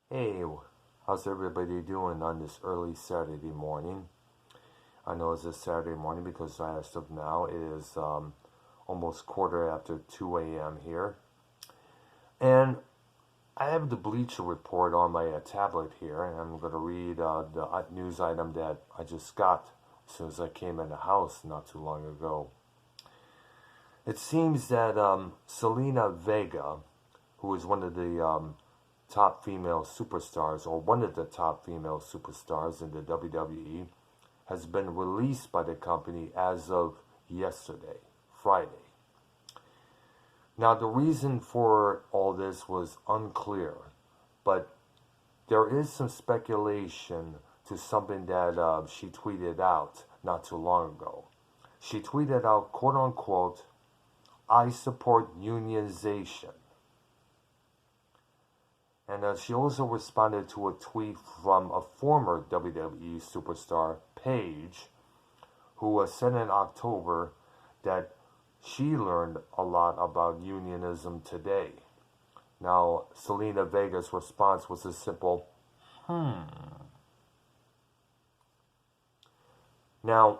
Hey, how's everybody doing on this early Saturday morning? I know it's a Saturday morning because as of now it is almost quarter after 2 a.m. here. And I have the Bleacher Report on my tablet here, and I'm going to read the news item that I just got as soon as I came in the house not too long ago. It seems that Zelina Vega, who is one of the top female superstars, or one of the top female superstars in the WWE, has been released by the company as of yesterday, Friday. Now, the reason for all this was unclear, but there is some speculation to something that she tweeted out not too long ago. She tweeted out, quote unquote, "I support unionization." And she also responded to a tweet from a former WWE superstar, Paige, who said in October that she learned a lot about unionism today. Now, Zelina Vega's response was a simple, Now,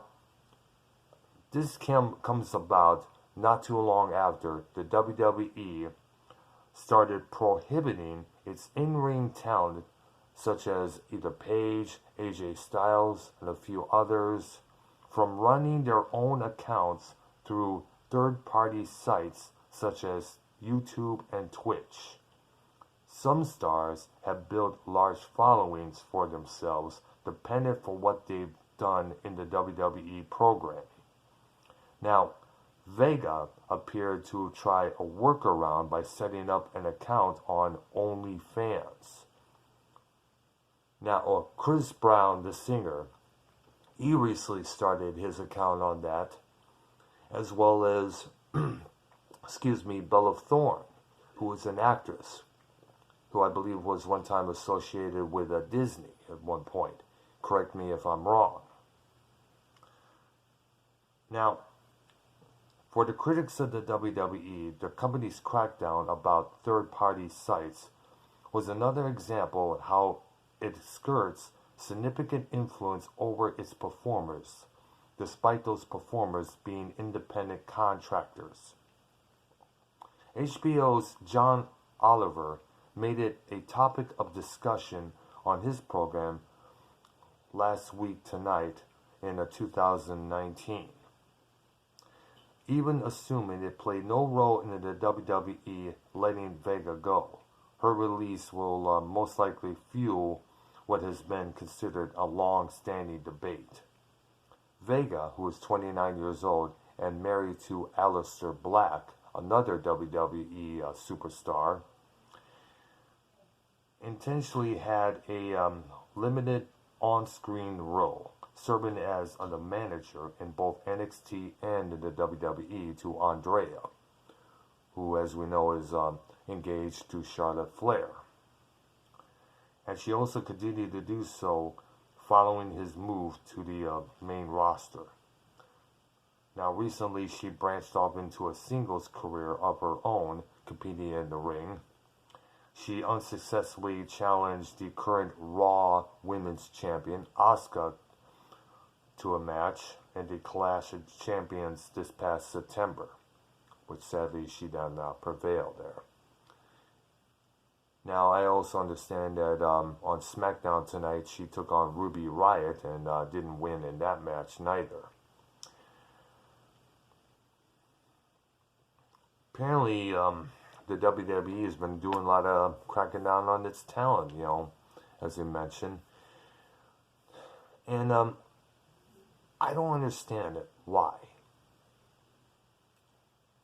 this comes about not too long after the WWE started prohibiting its in-ring talent, such as either Paige, AJ Styles, and a few others, from running their own accounts through third-party sites such as YouTube and Twitch. Some stars have built large followings for themselves, dependent for what they've done in the WWE programming. Now, Vega appeared to try a workaround by setting up an account on OnlyFans. Now, Chris Brown, the singer, he recently started his account on that, as well as, Bella Thorne, who is an actress, who I believe was one time associated with Disney at one point. Correct me if I'm wrong. Now, for the critics of the WWE, the company's crackdown about third-party sites was another example of how it skirts significant influence over its performers, despite those performers being independent contractors. HBO's John Oliver made it a topic of discussion on his program last week tonight in 2019. Even assuming it played no role in the WWE letting Vega go, her release will most likely fuel what has been considered a long-standing debate. Vega, who is 29 years old and married to Aleister Black, another WWE superstar, intentionally had a limited on-screen role, serving as the manager in both NXT and in the WWE to Andrea, who, as we know, is engaged to Charlotte Flair. And she also continued to do so following his move to the main roster. Now, recently, she branched off into a singles career of her own, competing in the ring. She unsuccessfully challenged the current Raw Women's Champion, Asuka, to a match in the Clash of Champions this past September, which sadly she did not prevail there. Now, I also understand that on SmackDown tonight she took on Ruby Riott and didn't win in that match neither. Apparently, the WWE has been doing a lot of cracking down on its talent, as you mentioned. And I don't understand it, why.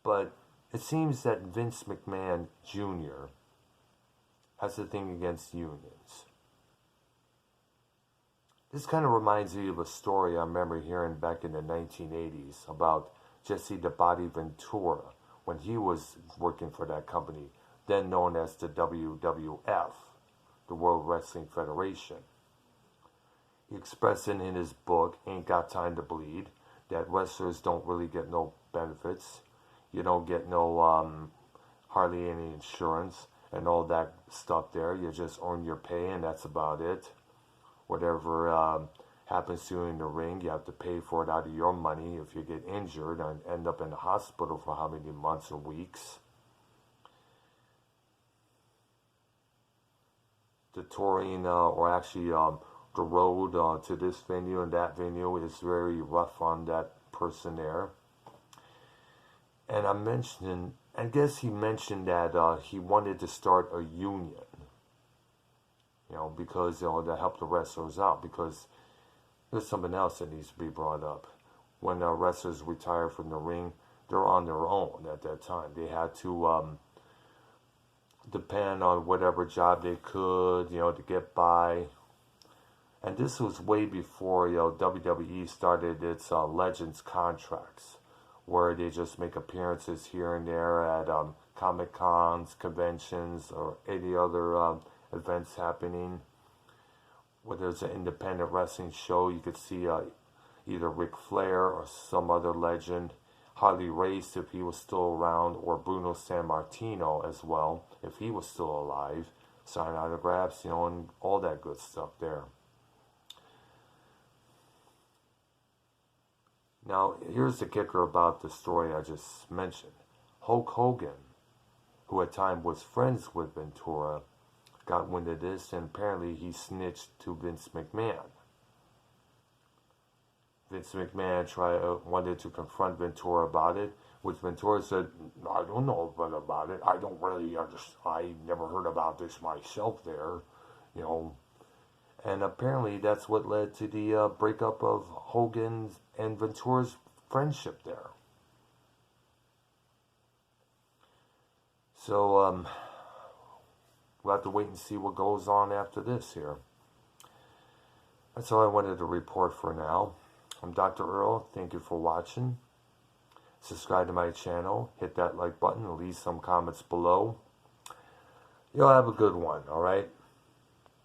But it seems that Vince McMahon Jr. has a thing against unions. This kind of reminds me of a story I remember hearing back in the 1980s about Jesse the Body Ventura when he was working for that company, then known as the WWF, the World Wrestling Federation. He expressed in his book, Ain't Got Time to Bleed, that wrestlers don't really get no benefits. You don't get no hardly any insurance, and all that stuff there. You just earn your pay, and that's about it. Whatever happens to you in the ring, you have to pay for it out of your money if you get injured and end up in the hospital for how many months or weeks. The touring, or actually the road to this venue and that venue is very rough on that person there. And I guess he mentioned that he wanted to start a union, because, to help the wrestlers out, because there's something else that needs to be brought up. When wrestlers retire from the ring, they're on their own at that time. They had to depend on whatever job they could, to get by. And this was way before, WWE started its Legends contracts, where they just make appearances here and there at Comic-Cons, conventions, or any other events happening. Whether it's an independent wrestling show, you could see either Ric Flair or some other legend, Harley Race if he was still around, or Bruno Sammartino as well if he was still alive, sign autographs, and all that good stuff there. Now, here's the kicker about the story I just mentioned. Hulk Hogan, who at times was friends with Ventura, got wind of this, and apparently he snitched to Vince McMahon. Vince McMahon wanted to confront Ventura about it, which Ventura said, I don't know about it. I don't really understand. I never heard about this myself there, And apparently that's what led to the breakup of Hogan's and Ventura's friendship there. So, we'll have to wait and see what goes on after this here. That's all I wanted to report for now. I'm Dr. Earl. Thank you for watching. Subscribe to my channel. Hit that like button and leave some comments below. You'll have a good one, alright?